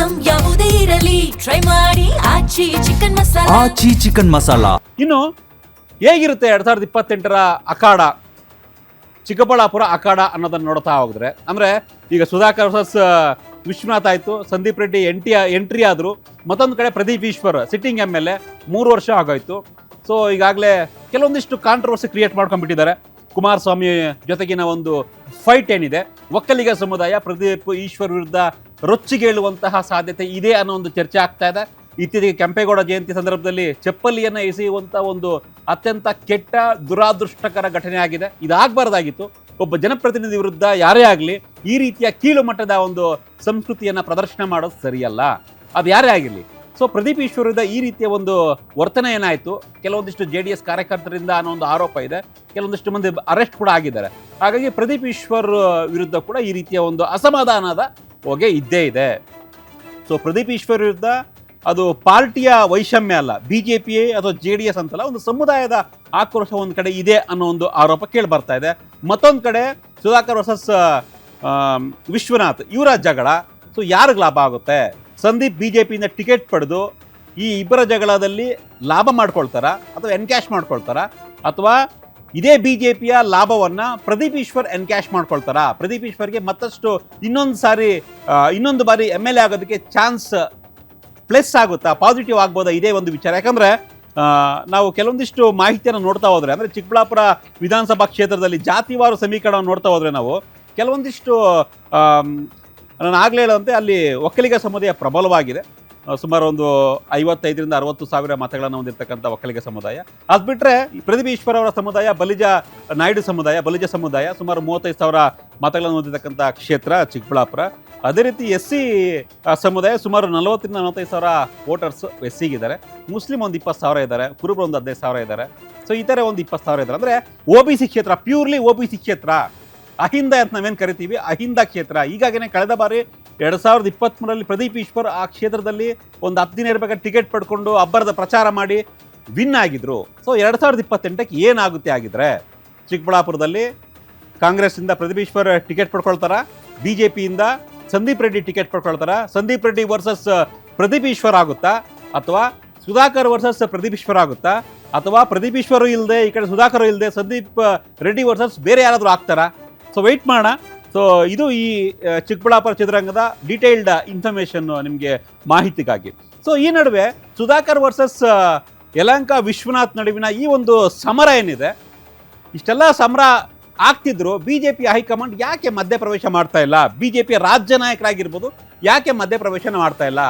Item ಯಾವುದೇ ಇರಲಿ try ಮಾಡಿ ಆಚಿ ಚಿಕನ್ ಮಸಾಲಾ. ಆಚಿ ಚಿಕನ್ ಮಸಾಲಾ. ಇನ್ನು ಹೇಗಿರುತ್ತೆ 2028ರ ಅಖಾಡ, ಚಿಕ್ಕಬಳ್ಳಾಪುರ ಅಖಾಡ ಅನ್ನೋದನ್ನು ನೋಡ್ತಾ ಹೋಗಿದ್ರೆ, ಅಂದರೆ ಈಗ ಸುಧಾಕರ್ ವರ್ಸಸ್ ವಿಶ್ವನಾಥ್ ಆಯಿತು, ಸಂದೀಪ್ ರೆಡ್ಡಿ ಎಂಟ್ರಿ ಆದರು, ಮತ್ತೊಂದು ಕಡೆ ಪ್ರದೀಪ್ ಈಶ್ವರ್ ಸಿಟ್ಟಿಂಗ್ MLA 3 ವರ್ಷ ಆಗೋಯ್ತು. ಸೊ ಈಗಾಗಲೇ ಕೆಲವೊಂದಿಷ್ಟು ಕಾಂಟ್ರವರ್ಸಿ ಕ್ರಿಯೇಟ್ ಮಾಡ್ಕೊಂಡ್ಬಿಟ್ಟಿದ್ದಾರೆ. ಕುಮಾರಸ್ವಾಮಿ ಜೊತೆಗಿನ ಒಂದು ಫೈಟ್ ಏನಿದೆ, ಒಕ್ಕಲಿಗ ಸಮುದಾಯ ಪ್ರದೀಪ್ ಈಶ್ವರ್ ವಿರುದ್ಧ ರೊಚ್ಚಿಗೇಳುವಂತಹ ಸಾಧ್ಯತೆ ಇದೆ ಅನ್ನೋ ಒಂದು ಚರ್ಚೆ ಆಗ್ತಾ ಇದೆ. ಇತ್ತೀಚೆಗೆ ಕೆಂಪೇಗೌಡ ಜಯಂತಿ ಸಂದರ್ಭದಲ್ಲಿ ಚಪ್ಪಲಿಯನ್ನು ಎಸೆಯುವಂಥ ಒಂದು ಅತ್ಯಂತ ಕೆಟ್ಟ ದುರಾದೃಷ್ಟಕರ ಘಟನೆ ಆಗಿದೆ. ಇದಾಗಬಾರ್ದಾಗಿತ್ತು. ಒಬ್ಬ ಜನಪ್ರತಿನಿಧಿ ವಿರುದ್ಧ ಯಾರೇ ಆಗಲಿ ಈ ರೀತಿಯ ಕೀಳು ಮಟ್ಟದ ಒಂದು ಸಂಸ್ಕೃತಿಯನ್ನು ಪ್ರದರ್ಶನ ಮಾಡೋದು ಸರಿಯಲ್ಲ, ಅದು ಯಾರೇ ಆಗಿರಲಿ. ಸೊ ಪ್ರದೀಪ್ ಈಶ್ವರ್ ವಿರುದ್ಧ ಈ ರೀತಿಯ ಒಂದು ವರ್ತನೆ ಏನಾಯಿತು, ಕೆಲವೊಂದಿಷ್ಟು JDS ಕಾರ್ಯಕರ್ತರಿಂದ ಅನ್ನೋ ಒಂದು ಆರೋಪ ಇದೆ, ಕೆಲವೊಂದಿಷ್ಟು ಮಂದಿ ಅರೆಸ್ಟ್ ಕೂಡ ಆಗಿದ್ದಾರೆ. ಹಾಗಾಗಿ ಪ್ರದೀಪ್ ಈಶ್ವರ್ ವಿರುದ್ಧ ಕೂಡ ಈ ರೀತಿಯ ಒಂದು ಅಸಮಾಧಾನದ ಹೊಗೆ ಇದ್ದೇ ಇದೆ. ಸೊ ಪ್ರದೀಪ್ ಈಶ್ವರ್ ವಿರುದ್ಧ ಅದು ಪಾರ್ಟಿಯ ವೈಷಮ್ಯ ಅಲ್ಲ, BJP ಅಥವಾ JDS ಅಂತಲ್ಲ, ಒಂದು ಸಮುದಾಯದ ಆಕ್ರೋಶ ಒಂದು ಕಡೆ ಇದೆ ಅನ್ನೋ ಒಂದು ಆರೋಪ ಕೇಳಿ ಬರ್ತಾ ಇದೆ. ಮತ್ತೊಂದು ಕಡೆ ಸುಧಾಕರ್ ವರ್ಸಸ್ ವಿಶ್ವನಾಥ್ ಇವರ ಜಗಳ. ಸೊ ಯಾರಿಗೆ ಲಾಭ ಆಗುತ್ತೆ? ಸಂದೀಪ್ BJPಯಿಂದ ಟಿಕೆಟ್ ಪಡೆದು ಈ ಇಬ್ಬರ ಜಗಳದಲ್ಲಿ ಲಾಭ ಮಾಡ್ಕೊಳ್ತಾರಾ ಅಥವಾ ಎನ್ಕ್ಯಾಶ್ ಮಾಡ್ಕೊಳ್ತಾರಾ, ಅಥವಾ ಇದೇ BJPಯ ಲಾಭವನ್ನು ಪ್ರದೀಪ್ ಈಶ್ವರ್ ಎನ್ಕ್ಯಾಶ್ ಮಾಡ್ಕೊಳ್ತಾರಾ? ಪ್ರದೀಪ್ ಈಶ್ವರ್ಗೆ ಮತ್ತಷ್ಟು ಇನ್ನೊಂದು ಬಾರಿ MLA ಆಗೋದಕ್ಕೆ ಚಾನ್ಸ್ ಪ್ಲಸ್ ಆಗುತ್ತಾ, ಪಾಸಿಟಿವ್ ಆಗ್ಬೋದಾ? ಇದೇ ಒಂದು ವಿಚಾರ. ಯಾಕಂದರೆ ನಾವು ಕೆಲವೊಂದಿಷ್ಟು ಮಾಹಿತಿಯನ್ನು ನೋಡ್ತಾ ಹೋದರೆ, ಅಂದರೆ ಚಿಕ್ಕಬಳ್ಳಾಪುರ ವಿಧಾನಸಭಾ ಕ್ಷೇತ್ರದಲ್ಲಿ ಜಾತಿವಾರು ಸಮೀಕರಣವನ್ನು ನೋಡ್ತಾ ಹೋದರೆ ನಾವು ಕೆಲವೊಂದಿಷ್ಟು ನಾನು ಆಗಲೇ ಹೇಳಂತೆ ಅಲ್ಲಿ ಒಕ್ಕಲಿಗ ಸಮುದಾಯ ಪ್ರಬಲವಾಗಿದೆ. ಸುಮಾರು ಒಂದು 55,000 ರಿಂದ 60,000 ಮತಗಳನ್ನು ಹೊಂದಿರತಕ್ಕಂಥ ಒಕ್ಕಲಿಗ ಸಮುದಾಯ. ಅದು ಬಿಟ್ಟರೆ ಪ್ರದೀಪ್ ಈಶ್ವರ್ ಅವರ ಸಮುದಾಯ ಬಲಿಜ ನಾಯ್ಡು ಸಮುದಾಯ, ಬಲಿಜ ಸಮುದಾಯ ಸುಮಾರು 35,000 ಮತಗಳನ್ನು ಹೊಂದಿರತಕ್ಕಂಥ ಕ್ಷೇತ್ರ ಚಿಕ್ಕಬಳ್ಳಾಪುರ. ಅದೇ ರೀತಿ SC ಸಮುದಾಯ ಸುಮಾರು 40,000 ರಿಂದ 45,000 ವೋಟರ್ಸ್ SCಗಿದ್ದಾರೆ. ಮುಸ್ಲಿಂ ಒಂದು 20,000 ಇದ್ದಾರೆ, ಕುರುಬರು ಒಂದು 15,000 ಇದ್ದಾರೆ. ಸೊ ಈ ಥರ ಒಂದು 20,000 ಇದ್ದಾರೆ. ಅಂದರೆ OBC ಕ್ಷೇತ್ರ, ಪ್ಯೂರ್ಲಿ OBC ಕ್ಷೇತ್ರ, ಅಹಿಂದ ಅಂತ ನಾವೇನು ಕರಿತೀವಿ, ಅಹಿಂದ ಕ್ಷೇತ್ರ. ಈಗಾಗಲೇ ಕಳೆದ ಬಾರಿ 2023ರಲ್ಲಿ ಪ್ರದೀಪ್ ಈಶ್ವರ್ ಆ ಕ್ಷೇತ್ರದಲ್ಲಿ ಒಂದು 10 ದಿನ ಇರಬೇಕಾದ್ರೆ ಟಿಕೆಟ್ ಪಡ್ಕೊಂಡು ಅಬ್ಬರದ ಪ್ರಚಾರ ಮಾಡಿ ವಿನ್ ಆಗಿದ್ರು. ಸೊ 2028ಕ್ಕೆ ಏನಾಗುತ್ತೆ ಆಗಿದ್ರೆ? ಚಿಕ್ಕಬಳ್ಳಾಪುರದಲ್ಲಿ ಕಾಂಗ್ರೆಸ್ಸಿಂದ ಪ್ರದೀಪ್ ಈಶ್ವರ್ ಟಿಕೆಟ್ ಪಡ್ಕೊಳ್ತಾರಾ, BJPಯಿಂದ ಸಂದೀಪ್ ರೆಡ್ಡಿ ಟಿಕೆಟ್ ಪಡ್ಕೊಳ್ತಾರಾ? ಸಂದೀಪ್ ರೆಡ್ಡಿ ವರ್ಸಸ್ ಪ್ರದೀಪ್ ಈಶ್ವರ್ ಆಗುತ್ತಾ, ಅಥವಾ ಸುಧಾಕರ್ ವರ್ಸಸ್ ಪ್ರದೀಪ್ ಈಶ್ವರ್ ಆಗುತ್ತಾ, ಅಥವಾ ಪ್ರದೀಪ್ ಈಶ್ವರ್ ಇಲ್ಲದೆ ಈ ಕಡೆ ಸುಧಾಕರ್ ಇಲ್ಲದೆ ಸಂದೀಪ್ ರೆಡ್ಡಿ ವರ್ಸಸ್ ಬೇರೆ ಯಾರಾದರೂ ಆಗ್ತಾರಾ? ಸೊ ವೆಯ್ಟ್ ಮಾಡೋಣ. ಸೊ ಇದು ಈ ಚಿಕ್ಕಬಳ್ಳಾಪುರ ಚಿತ್ರರಂಗದ ಡೀಟೇಲ್ಡ್ ಇನ್ಫಾರ್ಮೇಷನ್ ನಿಮಗೆ ಮಾಹಿತಿಗಾಗಿ. ಸೊ ಈ ನಡುವೆ ಸುಧಾಕರ್ ವರ್ಸಸ್ ಯಲಹಂಕ ವಿಶ್ವನಾಥ್ ನಡುವಿನ ಈ ಒಂದು ಸಮರ ಏನಿದೆ, ಇಷ್ಟೆಲ್ಲ ಸಮರ ಆಗ್ತಿದ್ರು BJP ಹೈಕಮಾಂಡ್ ಯಾಕೆ ಮಧ್ಯಪ್ರವೇಶ ಮಾಡ್ತಾ ಇಲ್ಲ? BJP ರಾಜ್ಯ ನಾಯಕರಾಗಿರ್ಬೋದು, ಯಾಕೆ ಮಧ್ಯಪ್ರವೇಶ ಮಾಡ್ತಾ ಇಲ್ಲ?